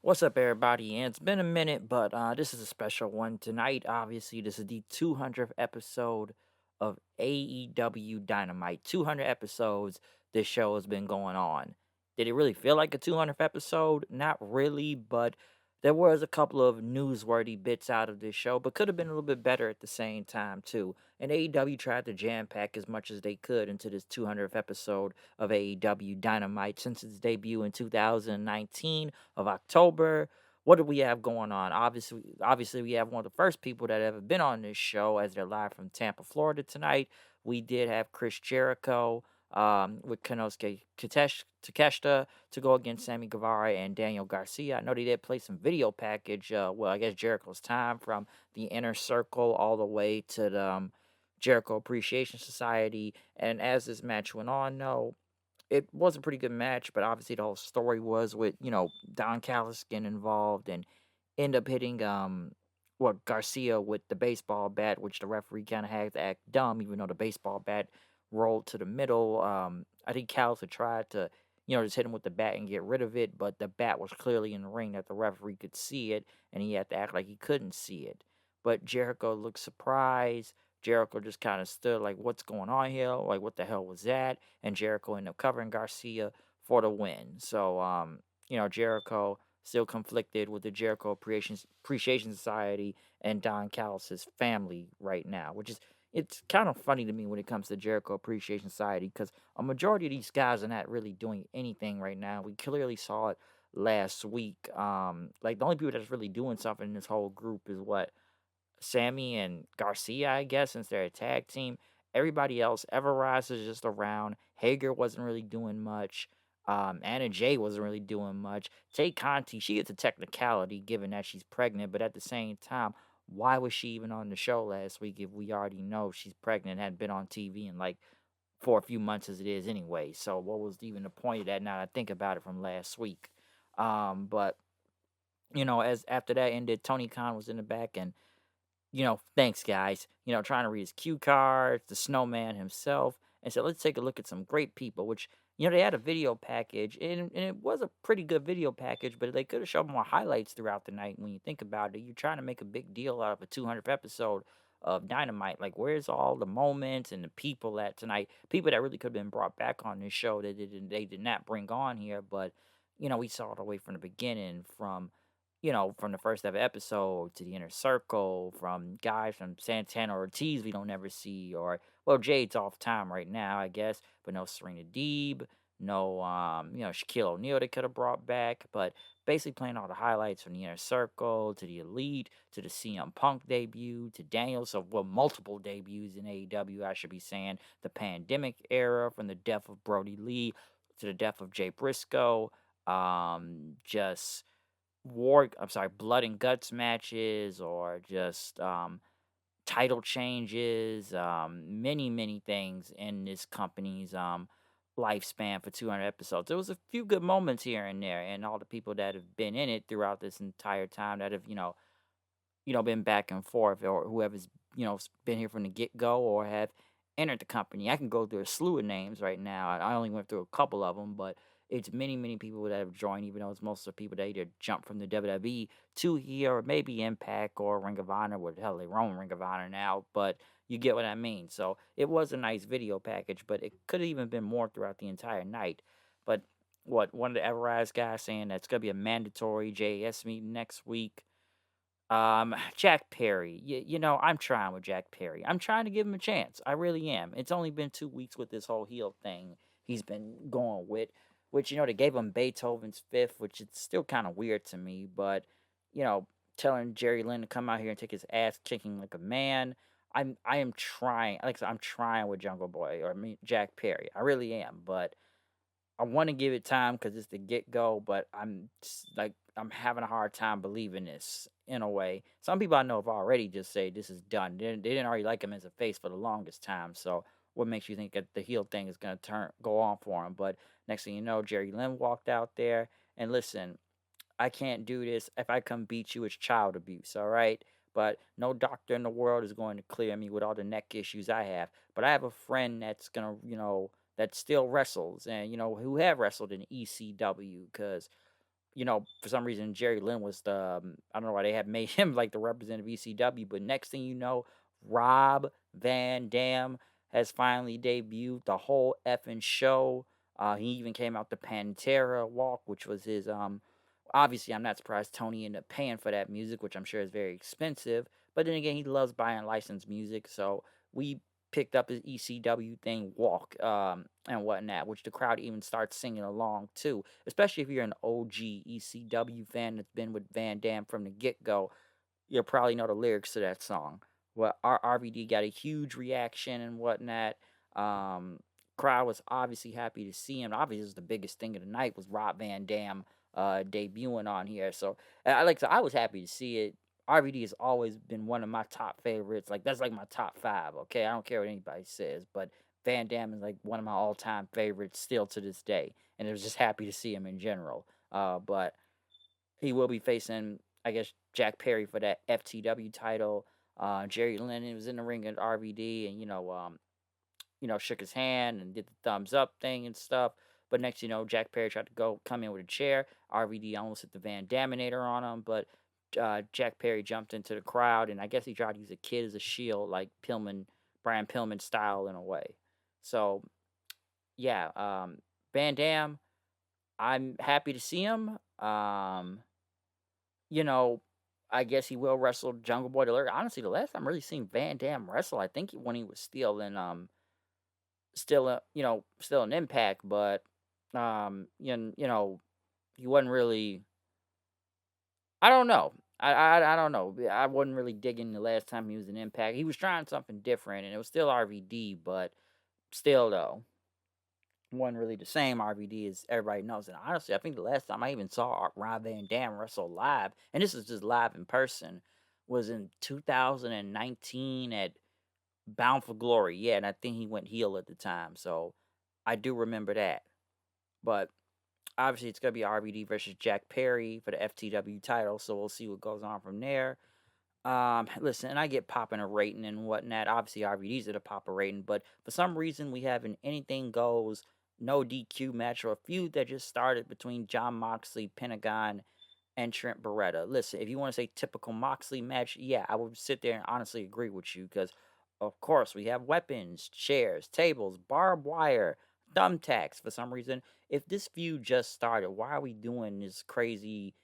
What's up, everybody? And it's been a minute, but this is a special one tonight. Obviously, this is the 200th episode of AEW Dynamite. 200 episodes this show has been going on. Did it really feel like a 200th episode? Not really, but there was a couple of newsworthy bits out of this show, but could have been a little bit better at the same time, too. And AEW tried to jam pack as much as they could into this 200th episode of AEW Dynamite since its debut in 2019 of October. What do we have going on? Obviously, we have one of the first people that ever been on this show, as they're live from Tampa, Florida tonight. We did have Chris Jericho with Takeshita to go against Sammy Guevara and Daniel Garcia. I know they did play some video package. I guess Jericho's time from the Inner Circle all the way to the Jericho Appreciation Society. And as this match went on, no, it was a pretty good match, but obviously the whole story was with, Don Callis getting involved and end up hitting Garcia with the baseball bat, which the referee kind of had to act dumb, even though the baseball bat rolled to the middle. I think Callis had tried to, just hit him with the bat and get rid of it, but the bat was clearly in the ring that the referee could see it, and he had to act like he couldn't see it. But Jericho looked surprised. Jericho just kind of stood like, what's going on here? Like, what the hell was that? And Jericho ended up covering Garcia for the win. So, Jericho still conflicted with the Jericho Appreciation Society and Don Callis' family right now, which is it's kind of funny to me when it comes to Jericho Appreciation Society because a majority of these guys are not really doing anything right now. We clearly saw it last week. Like the only people that's really doing something in this whole group is what Sammy and Garcia, I guess, since they're a tag team. Everybody else, Everrise is just around. Hager wasn't really doing much. Anna Jay wasn't really doing much. Tay Conti, she gets a technicality given that she's pregnant, but at the same time, why was she even on the show last week if we already know she's pregnant and hadn't been on TV in like for a few months as it is anyway? So what was even the point of that now that I think about it from last week? But as after that ended, Tony Khan was in the back and thanks guys, trying to read his cue cards, the snowman himself, and said, let's take a look at some great people, which, they had a video package, and it was a pretty good video package, but they could have shown more highlights throughout the night. When you think about it, you're trying to make a big deal out of a 200th episode of Dynamite. Like, where's all the moments and the people at tonight? People that really could have been brought back on this show that they did not bring on here, but, we saw it away from the beginning, from the first ever episode to the Inner Circle, from guys from Santana Ortiz we don't ever see, or well, Jade's off time right now, I guess, but no Serena Deeb, no Shaquille O'Neal they could have brought back, but basically playing all the highlights from the Inner Circle to the Elite to the CM Punk debut to Daniel, so well, multiple debuts in AEW, I should be saying, the pandemic era from the death of Brody Lee to the death of Jay Briscoe, just blood and guts matches or just title changes, many, many things in this company's lifespan for 200 episodes. There was a few good moments here and there, and all the people that have been in it throughout this entire time that have, been back and forth, or whoever's, been here from the get go or have entered the company. I can go through a slew of names right now. I only went through a couple of them, but it's many, many people that have joined, even though it's most of the people that either jump from the WWE to here, or maybe Impact or Ring of Honor. What the hell, they roam Ring of Honor now, but you get what I mean. So it was a nice video package, but it could have even been more throughout the entire night. But one of the Everrise guys saying that's going to be a mandatory JAS meeting next week. Jack Perry. I'm trying with Jack Perry. I'm trying to give him a chance. I really am. It's only been 2 weeks with this whole heel thing he's been going with, which, they gave him Beethoven's Fifth, which it's still kind of weird to me, but, you know, telling Jerry Lynn to come out here and take his ass kicking like a man. I am trying, like I said, I'm trying with Jungle Boy, or Jack Perry. I really am, but I want to give it time because it's the get go, but I'm having a hard time believing this in a way. Some people I know have already just say this is done. They didn't already like him as a face for the longest time. So what makes you think that the heel thing is gonna go on for him? But next thing you know, Jerry Lynn walked out there and listen. I can't do this. If I come beat you, it's child abuse, all right? But no doctor in the world is going to clear me with all the neck issues I have. But I have a friend that's gonna, that still wrestles and who have wrestled in ECW because for some reason Jerry Lynn was I don't know why they had made him like the representative of ECW, but next thing you know, Rob Van Dam has finally debuted the whole effing show. He even came out the Pantera walk, which was his obviously I'm not surprised Tony ended up paying for that music, which I'm sure is very expensive. But then again, he loves buying licensed music, so we picked up his ECW thing walk and whatnot, which the crowd even starts singing along too. Especially if you're an OG ECW fan that's been with Van Dam from the get go, you'll probably know the lyrics to that song. Well, our RVD got a huge reaction and whatnot. Um, Crowd was obviously happy to see him. Obviously, this was the biggest thing of the night was Rob Van Dam debuting on here. So I was happy to see it. RVD has always been one of my top favorites. Like that's like my top five. Okay, I don't care what anybody says, but Van Dam is like one of my all time favorites still to this day. And I was just happy to see him in general. But he will be facing, I guess, Jack Perry for that FTW title. Jerry Lynn was in the ring at RVD, and shook his hand and did the thumbs up thing and stuff. But next, Jack Perry tried to come in with a chair. RVD almost hit the Van Daminator on him, but Jack Perry jumped into the crowd, and I guess he tried to use a kid as a shield, like Brian Pillman style in a way. So yeah, Van Dam, I'm happy to see him. You know, I guess he will wrestle Jungle Boy Delaire. Honestly, the last time I really seen Van Dam wrestle, I think when he was still in Impact, but he wasn't really. I don't know. I don't know. I wasn't really digging the last time he was in Impact. He was trying something different, and it was still RVD, but still though, wasn't really the same RVD as everybody knows. And honestly, I think the last time I even saw Rob Van Dam wrestle live, and this is just live in person, was in 2019 at Bound for Glory. Yeah, and I think he went heel at the time. So I do remember that. But obviously, it's going to be RVD versus Jack Perry for the FTW title. So we'll see what goes on from there. Listen, and I get popping a rating and whatnot. Obviously, RVD's at a pop a rating, but for some reason, we have an anything goes, no DQ match or a feud that just started between John Moxley, Pentagon, and Trent Beretta. Listen, if you want to say typical Moxley match, yeah, I would sit there and honestly agree with you because, of course, we have weapons, chairs, tables, barbed wire, thumbtacks. For some reason, if this feud just started, why are we doing this crazy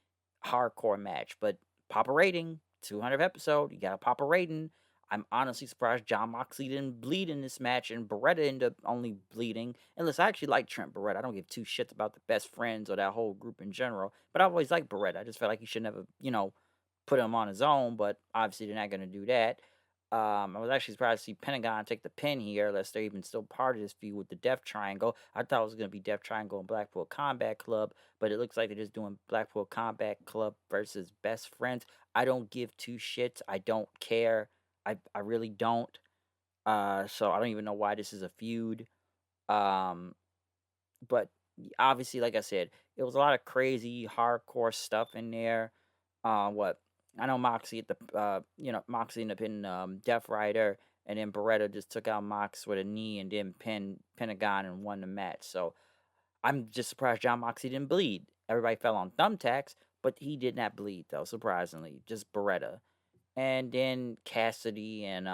hardcore match? But pop a rating, 200th episode, you got to pop a rating. I'm honestly surprised John Moxley didn't bleed in this match and Beretta ended up only bleeding. And listen, I actually like Trent Beretta. I don't give two shits about the best friends or that whole group in general. But I've always liked Beretta. I just felt like he should never, put him on his own. But obviously they're not going to do that. I was actually surprised to see Pentagon take the pin here, unless they're even still part of this feud with the Death Triangle. I thought it was going to be Death Triangle and Blackpool Combat Club, but it looks like they're just doing Blackpool Combat Club versus Best Friends. I don't give two shits. I don't care. I really don't. So I don't even know why this is a feud. Um, but obviously, like I said, it was a lot of crazy hardcore stuff in there. What I know Moxie at the Moxie ended up hitting Death Rider, and then Beretta just took out Mox with a knee and then Pentagon and won the match. So I'm just surprised John Moxie didn't bleed. Everybody fell on thumbtacks, but he did not bleed though. Surprisingly, just Beretta. And then Cassidy and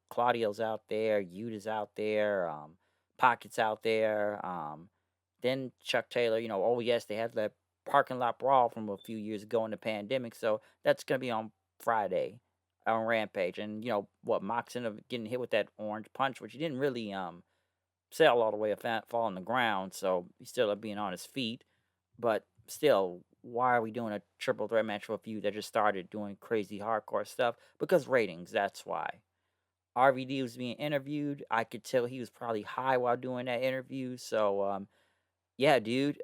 Claudio's out there, Yuta's out there, Pocket's out there. Then Chuck Taylor, oh yes, they had that parking lot brawl from a few years ago in the pandemic, so that's gonna be on Friday on Rampage. And what Mox ended up getting hit with that orange punch, which he didn't really sell all the way, fall on the ground, so he's still up being on his feet. But still, why are we doing a triple threat match for a feud that just started doing crazy hardcore stuff? Because ratings, that's why. RVD was being interviewed. I could tell he was probably high while doing that interview. So, yeah, dude.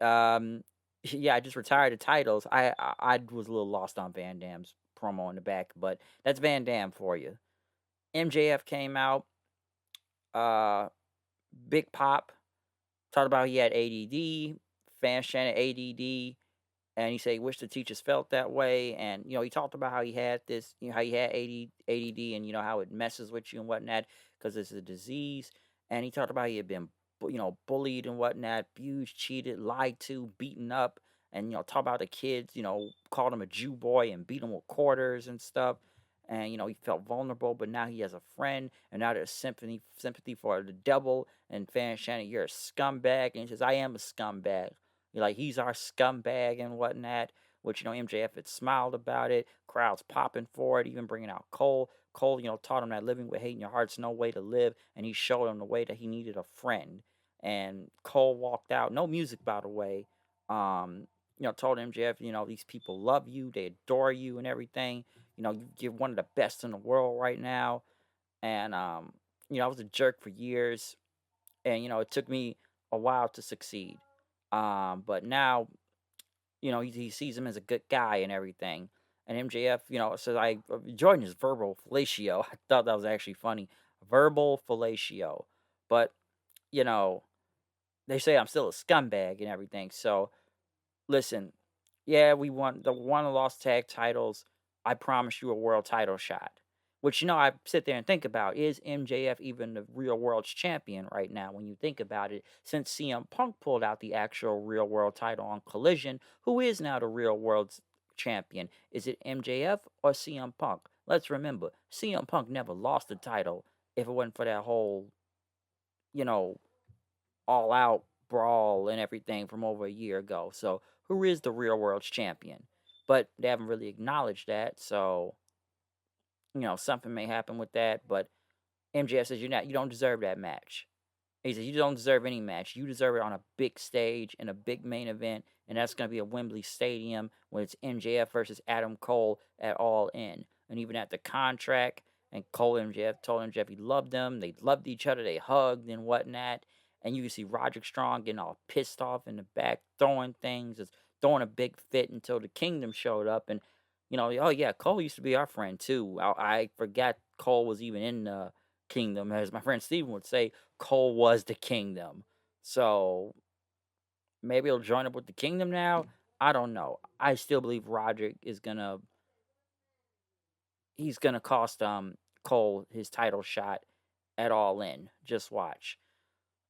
Yeah, I just retired the titles. I was a little lost on Van Dam's promo in the back, but that's Van Dam for you. MJF came out. Uh, Big Pop talked about he had ADD. Fans chanted ADD. And he said he wished the teachers felt that way. And he talked about how he had this, how he had ADD, and how it messes with you and whatnot because it's a disease. And he talked about he had been, bullied and whatnot, abused, cheated, lied to, beaten up. and talk about the kids, called him a Jew boy and beat him with quarters and stuff. And he felt vulnerable, but now he has a friend, and now there's sympathy for the devil. And fans chanting, "You're a scumbag," and he says, "I am a scumbag." You're like, he's our scumbag and whatnot. Which MJF had smiled about it. Crowds popping for it, even bringing out Cole. Cole, taught him that living with hate in your heart's no way to live, and he showed him the way that he needed a friend. And Cole walked out, no music, by the way. Um, told MJF, these people love you, they adore you, and everything. You're one of the best in the world right now. And I was a jerk for years, and it took me a while to succeed. But now, he sees him as a good guy and everything. And MJF, says, I enjoyed his verbal fellatio. I thought that was actually funny. Verbal fellatio. But, you know, they say I'm still a scumbag and everything. So listen, yeah, we won and lost tag titles. I promise you a world title shot. Which I sit there and think about, is MJF even the real world's champion right now when you think about it? Since CM Punk pulled out the actual real world title on Collision, who is now the real world's champion? Is it MJF or CM Punk? Let's remember, CM Punk never lost the title if it wasn't for that whole, you know, all out brawl and everything from over a year ago. So who is the real world's champion? But they haven't really acknowledged that. So, something may happen with that. But MJF says you don't deserve that match. He said, "You don't deserve any match. You deserve it on a big stage in a big main event, and that's going to be at Wembley Stadium when it's MJF versus Adam Cole at All In." And even at the contract, and Cole and MJF told MJF he loved them. They loved each other. They hugged and whatnot. And you can see Roderick Strong getting all pissed off in the back, throwing things, just throwing a big fit until the Kingdom showed up. And, oh yeah, Cole used to be our friend too. I forgot Cole was even in the Kingdom. As my friend Steven would say, Cole was the Kingdom. So maybe he'll join up with the Kingdom now. I don't know. I still believe Roderick is gonna cost Cole his title shot at All In. Just watch.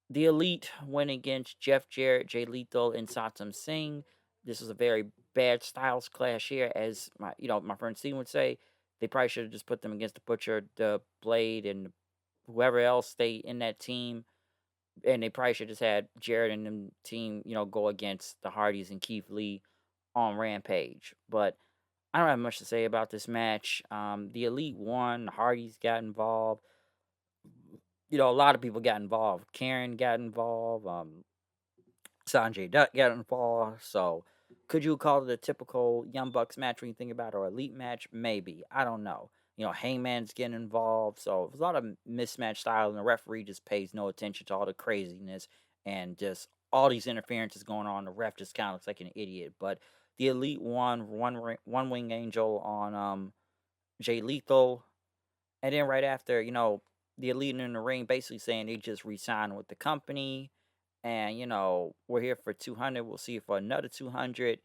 The Elite went against Jeff Jarrett, Jay Lethal, and Satsam Singh. This was a very bad styles clash here, as my friend Steven would say. They probably should have just put them against the Butcher, the Blade, and whoever else they in that team. And they probably should just had Jarrett and them team, go against the Hardys and Keith Lee on Rampage. But I don't have much to say about this match. The Elite won. The Hardys got involved. A lot of people got involved. Karen got involved. Sanjay Dutt got involved. So could you call it a typical Young Bucks match when you think about it, or Elite match? Maybe. I don't know. Hangman's getting involved. So there's a lot of mismatch style, and the referee just pays no attention to all the craziness and just all these interferences going on. The ref just kind of looks like an idiot. But the Elite won one wing angel on Jay Lethal. And then right after, the Elite in the ring basically saying they just re-signed with the company. And, we're here for 200. We'll see you for another 200.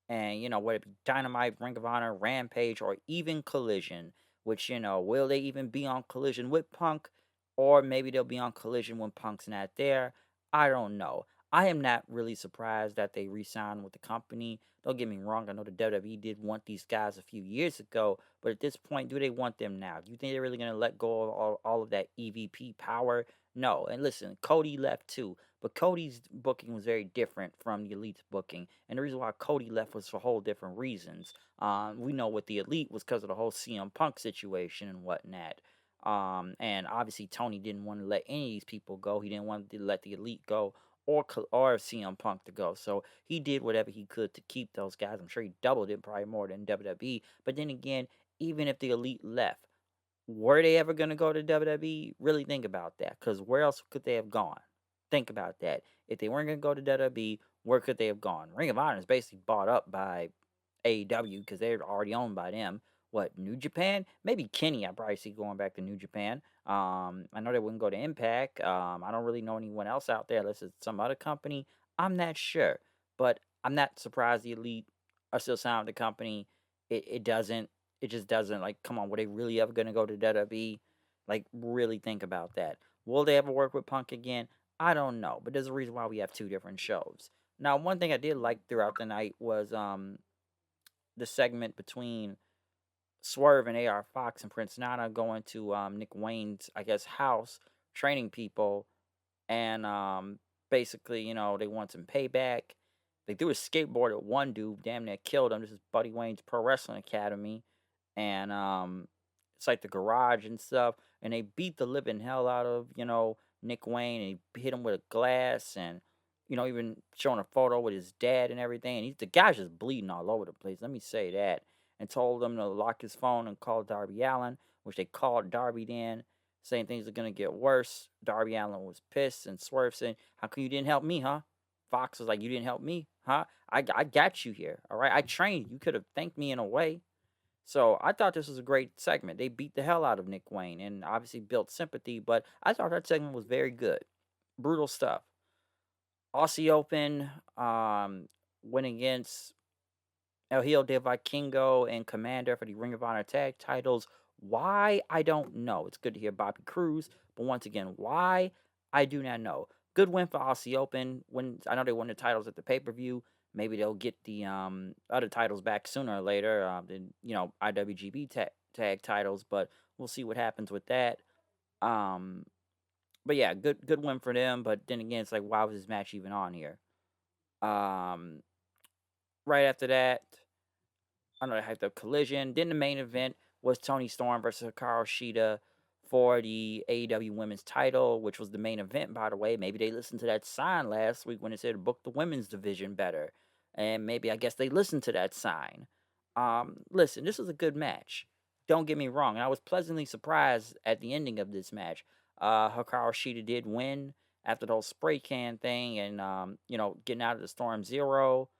And, whether it be Dynamite, Ring of Honor, Rampage, or even Collision, which, will they even be on Collision with Punk? Or maybe they'll be on Collision when Punk's not there. I don't know. I am not really surprised that they re-signed with the company. Don't get me wrong. I know the WWE did want these guys a few years ago. But at this point, do they want them now? Do you think they're really going to let go of all of that EVP power? No. And listen, Cody left too. But Cody's booking was very different from the Elite's booking. And the reason why Cody left was for whole different reasons. We know with the Elite was because of the whole CM Punk situation and whatnot. And obviously Tony didn't want to let any of these people go. He didn't want to let the Elite go or CM Punk to go. So he did whatever he could to keep those guys. I'm sure he doubled it, probably more than WWE. But then again, even if the Elite left, were they ever going to go to WWE? Really think about that. Because where else could they have gone? Think about that. If they weren't going to go to WWE, where could they have gone? Ring of Honor is basically bought up by AEW because they're already owned by them. What, New Japan? Maybe Kenny, I probably see going back to New Japan. I know they wouldn't go to Impact. I don't really know anyone else out there unless it's some other company. I'm not sure. But I'm not surprised the Elite are still signed with the company. It just doesn't, like, come on, were they really ever going to go to WWE? Like, really think about that. Will they ever work with Punk again? I don't know, but there's a reason why we have two different shows. Now, one thing I did like throughout the night was the segment between Swerve and AR Fox and Prince Nana going to Nick Wayne's, I guess, house, training people, and basically, they want some payback. They threw a skateboard at one dude, damn near killed him. This is Buddy Wayne's Pro Wrestling Academy, and it's like the garage and stuff. And they beat the living hell out of Nick Wayne, and he hit him with a glass, and even showing a photo with his dad and everything. And the guy's just bleeding all over the place. Let me say that. And told him to lock his phone and call Darby Allin, which they called Darby then, saying things are gonna get worse. Darby Allin was pissed, and Swerve saying, "How come you didn't help me, huh?" Fox was like, "You didn't help me, huh? I got you here, all right. I trained. You could have thanked me in a way." So I thought this was a great segment. They beat the hell out of Nick Wayne and obviously built sympathy, but I thought that segment was very good. Brutal stuff. Aussie Open, went against El Hijo de Vikingo and Commander for the Ring of Honor tag titles. Why? I don't know. It's good to hear Bobby Cruz, but once again, why? I do not know. Good win for Aussie Open. When I know they won the titles at the pay per view, maybe they'll get the other titles back sooner or later. The IWGB tag titles, but we'll see what happens with that. Um, but yeah, good win for them. But then again, it's like, why was this match even on here? Um, right after that, I know they had the collision. Then the main event was Tony Storm versus Hikaru Shida for the AEW Women's title, which was the main event, by the way. Maybe they listened to that sign last week when it said book the women's division better. And maybe I guess they listened to that sign. Listen, this was a good match. Don't get me wrong. And I was pleasantly surprised at the ending of this match. Hikaru Shida did win after the whole spray can thing and getting out of the Storm Zero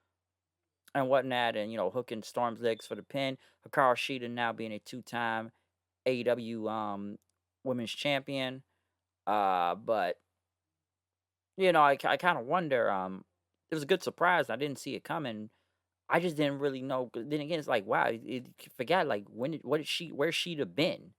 and whatnot, and hooking Storm's legs for the pin. Hikaru Shida now being a two-time AEW Women's Champion. But I kind of wonder. It was a good surprise. I didn't see it coming. I just didn't really know. Then again, it's like, wow, forgot like where's Sheeta been?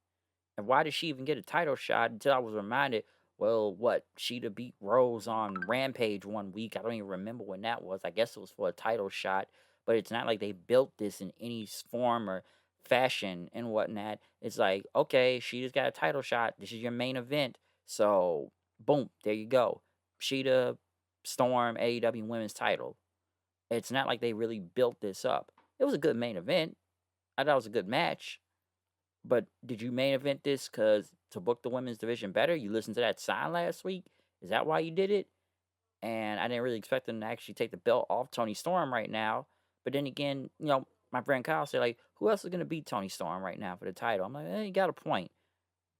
And why did she even get a title shot until I was reminded, well, what? Sheeta beat Rose on Rampage one week. I don't even remember when that was. I guess it was for a title shot. But it's not like they built this in any form or fashion and whatnot. It's like, okay, Sheeta's got a title shot. This is your main event. So, boom, there you go. Sheeta, Storm, AEW Women's title. It's not like they really built this up. It was a good main event. I thought it was a good match. But did you main event this because to book the women's division better? You listened to that sign last week? Is that why you did it? And I didn't really expect them to actually take the belt off Tony Storm right now. But then again, my friend Kyle said, like, who else is going to beat Tony Storm right now for the title? I'm like, you got a point.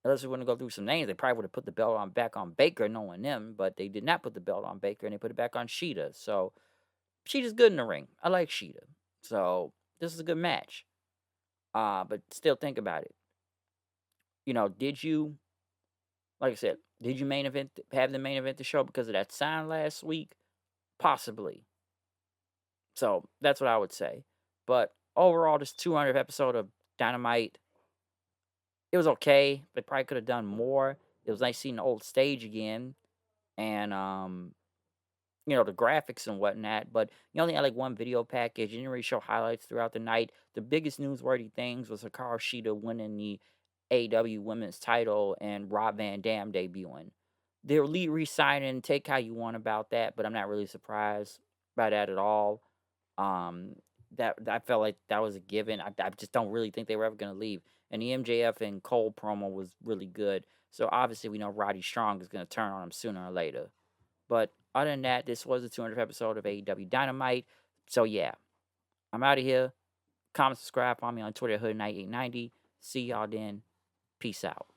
Unless we want to go through some names, they probably would have put the belt on back on Baker, knowing them. But they did not put the belt on Baker, and they put it back on Sheeta. So Sheeta's good in the ring. I like Sheeta. So this is a good match. But still think about it. Did you, like I said, did you have the main event the show because of that sign last week? Possibly. So that's what I would say. But overall, this 200th episode of Dynamite, it was okay. They probably could have done more. It was nice seeing the old stage again, and the graphics and whatnot. But you only had like one video package. You didn't really show highlights throughout the night. The biggest newsworthy things was Hikaru Shida winning the AEW Women's title and Rob Van Dam debuting. The Elite re-signing, take how you want about that, but I'm not really surprised by that at all. Um, that I felt like that was a given. I just don't really think they were ever going to leave. And the MJF and Cole promo was really good. So obviously we know Roddy Strong is going to turn on him sooner or later. But other than that, this was the 200th episode of AEW Dynamite. So yeah, I'm out of here. Comment, subscribe, follow me on Twitter, Hood Night 890. See y'all then. Peace out.